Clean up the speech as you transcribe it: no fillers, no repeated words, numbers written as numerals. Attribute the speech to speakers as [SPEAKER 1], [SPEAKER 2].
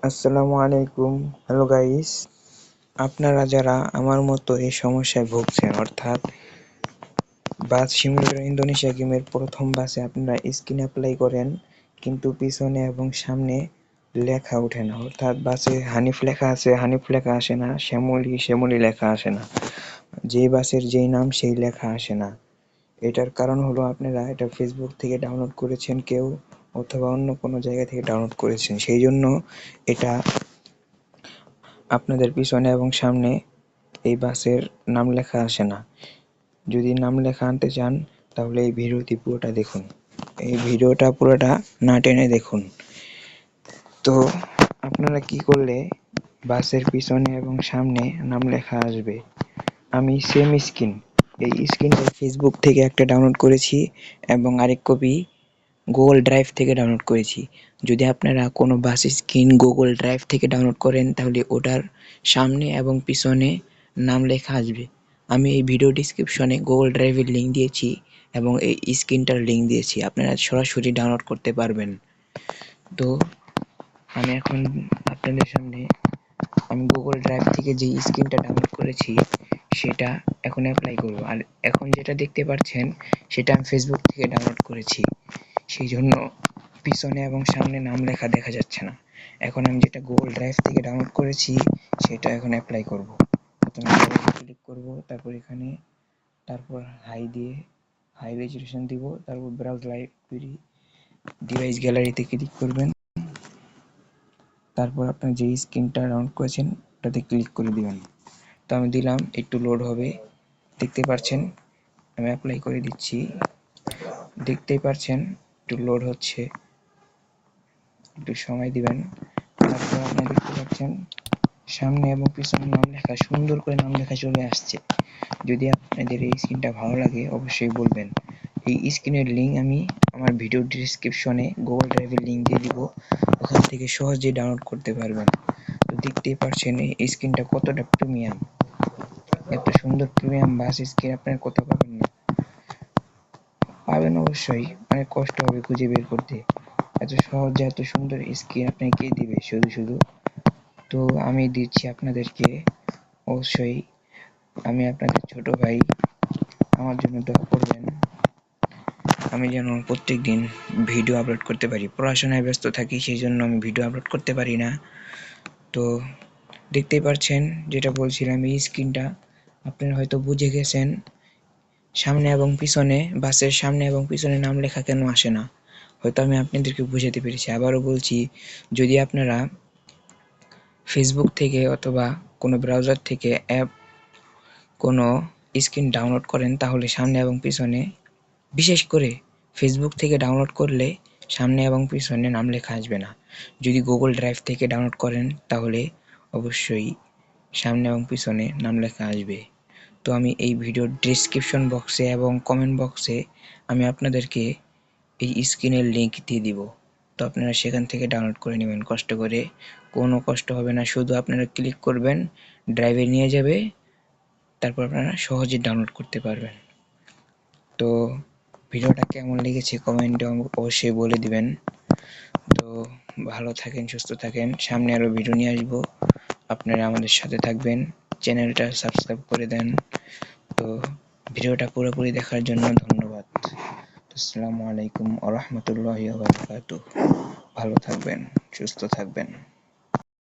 [SPEAKER 1] আসসালামু আলাইকুম। Hello guys, আপনারা যারা আমার মতো এই সমস্যায় ভুগছেন, অর্থাৎ বাস সিমুলেটর ইন্দোনেশিয়া গেমের প্রথম বাসে আপনারা স্ক্রিন অ্যাপ্লাই করেন কিন্তু পিছনে এবং সামনে লেখা ওঠে না, অর্থাৎ বাসে হানিফ লেখা আছে, হানিফ লেখা আসে না, শ্যামলী শ্যামলী লেখা আসে না, যেই বাসের যেই নাম সেই লেখা আসে না। এটার কারণ হলো আপনারা এটা ফেসবুক থেকে ডাউনলোড করেছেন কেউ, অথবা অন্য কোনো জায়গা থেকে ডাউনলোড করেছেন, সেই জন্য এটা আপনাদের পিছনে এবং সামনে এই বাসের নাম লেখা আসে না। যদি নাম লেখা আনতে চান তাহলে এই ভিডিওটি পুরোটা দেখুন, এই ভিডিওটা পুরোটা না টেনে দেখুন। তো আপনারা কি করলে বাসের পিছনে এবং সামনে নাম লেখা আসবে? আমি সেম স্ক্রিন, এই স্ক্রিনটা ফেসবুক থেকে একটা ডাউনলোড করেছি এবং আরেক কপি গুগল ড্রাইভ থেকে ডাউনলোড করেছি। যদি আপনারা কোনো বাস স্ক্রিন গুগল ড্রাইভ থেকে ডাউনলোড করেন তাহলে ওটার সামনে এবং পিছনে নাম লেখা আসবে। আমি এই ভিডিও ডিসক্রিপশনে গুগল ড্রাইভের লিঙ্ক দিয়েছি এবং এই স্ক্রিনটার লিঙ্ক দিয়েছি, আপনারা সরাসরি ডাউনলোড করতে পারবেন। তো আমি এখন আপনাদের সামনে আমি গুগল ড্রাইভ থেকে যে স্ক্রিনটা ডাউনলোড করেছি সেটা এখন অ্যাপ্লাই করব। আর এখন যেটা দেখতে পাচ্ছেন সেটা আমি ফেসবুক থেকে ডাউনলোড করেছি, সেই জন্য পিছনে এবং সামনে নাম লেখা দেখা যাচ্ছে না। এখন আমি যেটা গুগল ড্রাইভ থেকে ডাউনলোড করেছি সেটা এখন অ্যাপ্লাই করব। প্রথমে ক্লিক করব, তারপর এখানে, তারপর হাই রেজুলেশন দিব, তারপর ব্রাউজ লাইব্রেরি ডিভাইস গ্যালারিতে ক্লিক করবেন, তারপর আপনার যে স্ক্রিনটা ডাউনলোড করেছেন ওটাতে ক্লিক করে দিবেন। তো আমি দিলাম, একটু লোড হবে, দেখতে পাচ্ছেন আমি অ্যাপ্লাই করে দিচ্ছি, দেখতেই পাচ্ছেন একটু লোড হচ্ছে, একটু সময় দিবেন। তারপর আপনারা দেখতে পাচ্ছেন সামনে এবং পিছনে নাম লেখা, সুন্দর করে নাম লেখা চলে আসছে। যদি আপনাদের এই স্ক্রিনটা ভালো লাগে অবশ্যই বলবেন। এই স্ক্রিনের লিঙ্ক আমি আমার ভিডিও ডিসক্রিপশনে গুগল ড্রাইভের লিঙ্ক দিয়ে দিব, ওখান থেকে সহজেই ডাউনলোড করতে পারবেন। তো দেখতেই পাচ্ছেন এই স্ক্রিনটা কতটা প্রিমিয়াম, এত সুন্দর প্রিমিয়াম বাস স্ক্রিন আপনারা কোথাও পাবেন না। পাবেন অবশ্যই, অনেক কষ্ট হবে খুঁজে বের করতে, এত সহজে এত সুন্দর স্ক্রিন আপনাকে কে দিবে শুধু শুধু। তো আমি দিচ্ছি আপনাদেরকে, অবশ্যই আমি আপনাদের ছোট ভাই, আমার জন্য দোয়া করবেন, আমি যেন প্রত্যেকদিন ভিডিও আপলোড করতে পারি। পড়াশোনায় ব্যস্ত থাকি সেই জন্য আমি ভিডিও আপলোড করতে পারি না। তো দেখতেই পাচ্ছেন যেটা বলছিলাম, এই স্ক্রিনটা আপনারা হয়তো বুঝে গেছেন, সামনে এবং পিছনে, বাসের সামনে এবং পিছনে নাম লেখা কেন আসে না, হয়তো আমি আপনাদেরকে বুঝাতে পেরেছি। আবারও বলছি, যদি আপনারা ফেসবুক থেকে অথবা কোনো ব্রাউজার থেকে কোনো স্ক্রিন ডাউনলোড করেন তাহলে সামনে এবং পিছনে, বিশেষ করে ফেসবুক থেকে ডাউনলোড করলে সামনে এবং পিছনে নাম লেখা আসবে না। যদি গুগল ড্রাইভ থেকে ডাউনলোড করেন তাহলে অবশ্যই সামনে এবং পিছনে নাম লেখা আসবে। তো আমি এই ভিডিওর ডেসক্রিপশন বক্সে এবং কমেন্ট বক্সে আমি আপনাদেরকে এই স্ক্রিনের লিঙ্ক দিয়ে দিব, তো আপনারা সেখান থেকে ডাউনলোড করে নেবেন কষ্ট করে, কোনো কষ্ট হবে না, শুধু আপনারা ক্লিক করবেন, ড্রাইভে নিয়ে যাবে, তারপর আপনারা সহজে ডাউনলোড করতে পারবেন। তো ভিডিওটা কেমন লেগেছে কমেন্টে অবশ্যই বলে দিবেন। তো ভালো থাকেন, সুস্থ থাকেন, সামনে আরও ভিডিও নিয়ে আসবো, আপনারা আমাদের সাথে থাকবেন, চ্যানেলটা সাবস্ক্রাইব করে দেন। তো ভিডিওটা পুরোপুরি দেখার জন্য ধন্যবাদ। আসসালামু আলাইকুম ওয়া রাহমাতুল্লাহি ওয়া বারাকাতুহু। ভালো থাকবেন, সুস্থ থাকবেন।